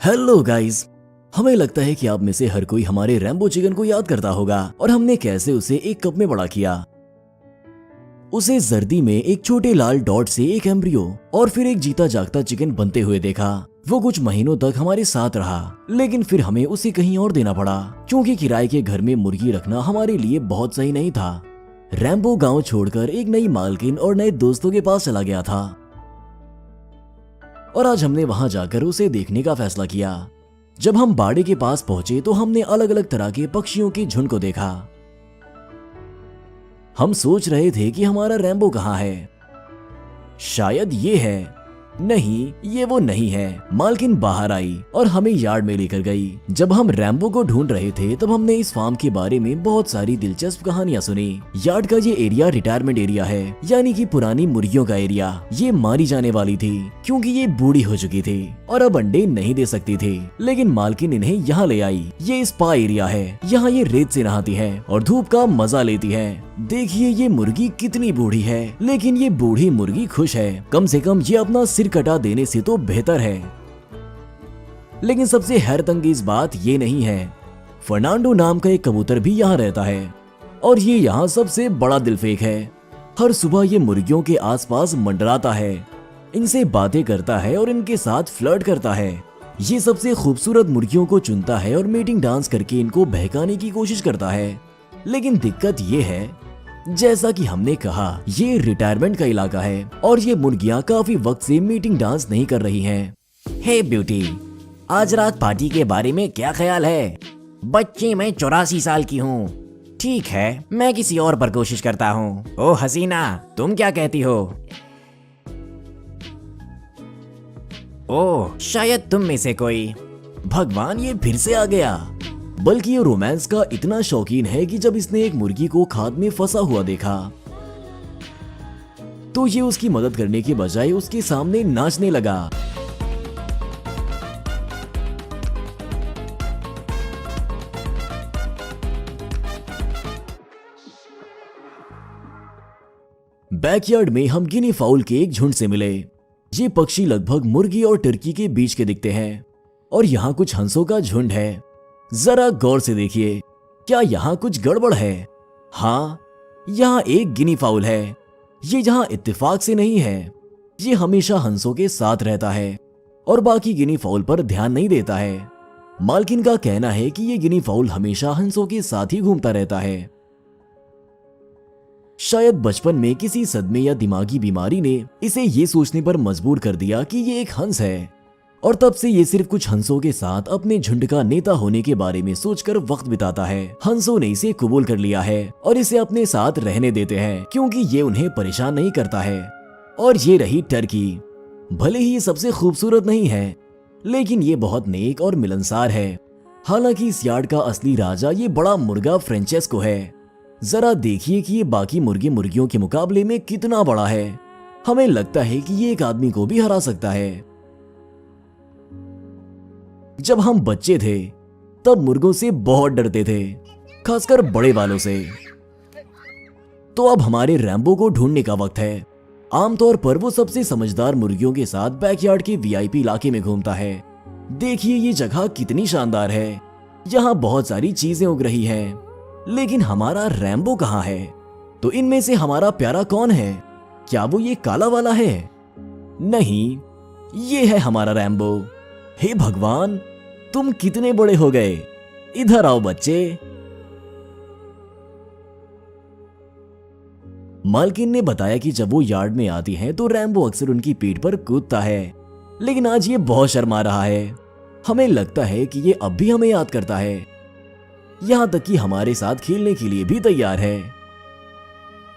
Hello guys, हमें लगता है कि आप में से हर कोई हमारे रैम्बो चिकन को याद करता होगा और हमने कैसे उसे एक कप में बड़ा किया। उसे जर्दी में एक छोटे लाल डॉट से एक एम्ब्रियो और फिर एक जीता जागता चिकन बनते हुए देखा। वो कुछ महीनों तक हमारे साथ रहा, लेकिन फिर हमें उसे कहीं और देना पड़ा क्योंकि किराए के घर में मुर्गी रखना हमारे लिए बहुत सही नहीं था। रैम्बो गांव छोड़कर एक नई मालकिन और नए दोस्तों के पास चला गया था और आज हमने वहां जाकर उसे देखने का फैसला किया। जब हम बाड़े के पास पहुंचे तो हमने अलग अलग तरह के पक्षियों के झुंड को देखा। हम सोच रहे थे कि हमारा रैम्बो कहाँ है। शायद ये है। नहीं, ये वो नहीं है। मालकिन बाहर आई और हमें यार्ड में लेकर गई। जब हम रैम्बो को ढूंढ रहे थे तब हमने इस फार्म के बारे में बहुत सारी दिलचस्प कहानियां सुनी। यार्ड का ये एरिया रिटायरमेंट एरिया है, यानी कि पुरानी मुर्गियों का एरिया। ये मारी जाने वाली थी क्योंकि ये बूढ़ी हो चुकी थी और अब अंडे नहीं दे सकती थी, लेकिन मालकिन इन्हें यहाँ ले आई। ये स्पा एरिया है। यहाँ ये रेत से नहाती है और धूप का मजा लेती है। देखिए ये मुर्गी कितनी बूढ़ी है, लेकिन ये बूढ़ी मुर्गी खुश है। कम से कम ये अपना सिर कटा देने से तो बेहतर है। लेकिन सबसे हैरतअंगेज बात ये नहीं है। फर्नांडो नाम का एक कबूतर भी यहाँ रहता है और ये यहाँ सबसे बड़ा दिलफेक है। हर सुबह ये मुर्गियों के आसपास मंडराता है, इनसे बातें करता है और इनके साथ फ्लर्ट करता है। ये सबसे खूबसूरत मुर्गियों को चुनता है और मीटिंग डांस करके इनको बहकाने की कोशिश करता है। लेकिन दिक्कत ये है, जैसा कि हमने कहा, ये रिटायरमेंट का इलाका है और ये मुर्गियां काफी वक्त से मीटिंग डांस नहीं कर रही हैं। हे ब्यूटी, आज रात पार्टी के बारे में क्या ख्याल है? बच्चे, मैं 84 साल की हूँ। ठीक है, मैं किसी और पर कोशिश करता हूँ। ओ हसीना, तुम क्या कहती हो? ओह, शायद तुम में से कोई। भगवान, ये फिर से आ गया। बल्कि ये रोमांस का इतना शौकीन है कि जब इसने एक मुर्गी को खाद में फंसा हुआ देखा तो ये उसकी मदद करने के बजाय उसके सामने नाचने लगा। बैकयार्ड में हम गिनी फाउल के एक झुंड से मिले। ये पक्षी लगभग मुर्गी और टर्की के बीच के दिखते हैं और यहाँ कुछ हंसों का झुंड है। जरा गौर से देखिए, क्या यहाँ कुछ गड़बड़ है? हाँ, यहाँ एक गिनी फाउल है। ये यहाँ इत्तेफाक से नहीं है। ये हमेशा हंसों के साथ रहता है और बाकी गिनी फाउल पर ध्यान नहीं देता है। मालकिन का कहना है कि ये गिनी फाउल हमेशा हंसों के साथ ही घूमता रहता है। शायद बचपन में किसी सदमे या दिमागी बीमारी ने इसे ये सोचने पर मजबूर कर दिया कि ये एक हंस है और तब से ये सिर्फ कुछ हंसों के साथ अपने झुंड का नेता होने के बारे में सोचकर वक्त बिताता है। हंसों ने इसे कबूल कर लिया है और इसे अपने साथ रहने देते हैं क्योंकि ये उन्हें परेशान नहीं करता है। और ये रही टर्की। भले ही ये सबसे खूबसूरत नहीं है, लेकिन ये बहुत नेक और मिलनसार है। हालांकि इस यार्ड का असली राजा ये बड़ा मुर्गा फ्रेंचेस्को है। जरा देखिए कि ये बाकी मुर्गियों के मुकाबले में कितना बड़ा है। हमें लगता है कि ये एक आदमी को भी हरा सकता है। जब हम बच्चे थे तब मुर्गों से बहुत डरते थे, खासकर बड़े वालों से। तो अब हमारे रैम्बो को ढूंढने का वक्त है। आमतौर पर वो सबसे समझदार मुर्गियों के साथ बैकयार्ड के वीआईपी इलाके में घूमता है। देखिए ये जगह कितनी शानदार है। यहाँ बहुत सारी चीजें उग रही हैं, लेकिन हमारा रैम्बो कहाँ है? तो इनमें से हमारा प्यारा कौन है? क्या वो ये काला वाला है? नहीं, ये है हमारा रैम्बो। हे भगवान, तुम कितने बड़े हो गए। इधर आओ बच्चे। मालकिन ने बताया कि जब वो यार्ड में आती हैं तो रैम्बो अक्सर उनकी पीठ पर कूदता है, लेकिन आज ये बहुत शर्मा रहा है। हमें लगता है कि ये अब भी हमें याद करता है, यहाँ तक कि हमारे साथ खेलने के लिए भी तैयार है।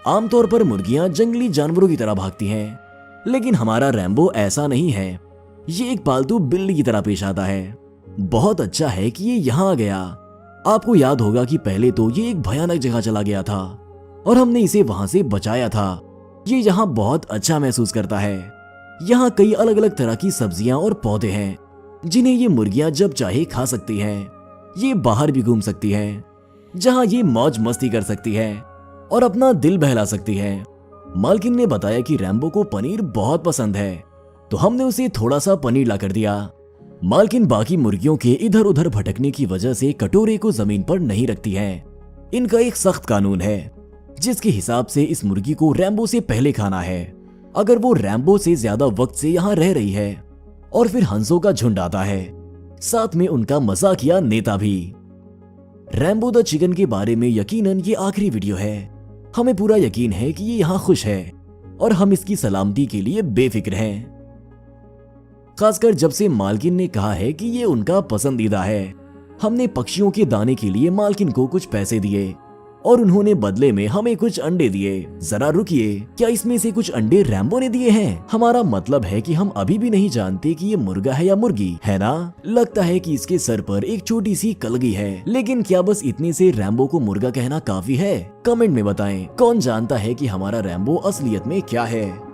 आमतौर पर मुर्गियां जंगली जानवरों की तरह भागती हैं, लेकिन हमारा रैम्बो ऐसा नहीं है। ये एक पालतू बिल्ली की तरह पेश आता है। बहुत अच्छा है कि ये यहाँ आ गया। आपको याद होगा कि पहले तो ये एक भयानक जगह चला गया था और हमने इसे वहां से बचाया था। ये यहाँ बहुत अच्छा महसूस करता है। यहाँ कई अलग अलग तरह की सब्जियां और पौधे हैं जिन्हें ये मुर्गियां जब चाहे खा सकती हैं। ये बाहर भी घूम सकती हैं, जहाँ ये मौज मस्ती कर सकती है और अपना दिल बहला सकती है। मालकिन ने बताया कि रैम्बो को पनीर बहुत पसंद है, तो हमने उसे थोड़ा सा पनीर ला कर दिया। मालकिन बाकी मुर्गियों के इधर उधर भटकने की वजह से कटोरे को जमीन पर नहीं रखती है। इनका एक सख्त कानून है जिसके हिसाब से इस मुर्गी को रैम्बो से पहले खाना है। अगर वो रैम्बो से ज्यादा वक्त से यहाँ रह रही है और फिर हंसों का झुंड आता है, साथ में उनका मजाकिया नेता भी। रैम्बो द चिकन के बारे में यकीनन ये आखिरी वीडियो है। हमें पूरा यकीन है कि ये यहाँ खुश है और हम इसकी सलामती के लिए बेफिक्र हैं। खासकर जब से मालकिन ने कहा है कि ये उनका पसंदीदा है। हमने पक्षियों के दाने के लिए मालकिन को कुछ पैसे दिए और उन्होंने बदले में हमें कुछ अंडे दिए। जरा रुकिए, क्या इसमें से कुछ अंडे रैम्बो ने दिए हैं? हमारा मतलब है कि हम अभी भी नहीं जानते कि ये मुर्गा है या मुर्गी, है ना? लगता है कि इसके सर पर एक छोटी सी कलगी है, लेकिन क्या बस इतने से रैम्बो को मुर्गा कहना काफी है? कमेंट में बताएं, कौन जानता है कि हमारा रैम्बो असलियत में क्या है?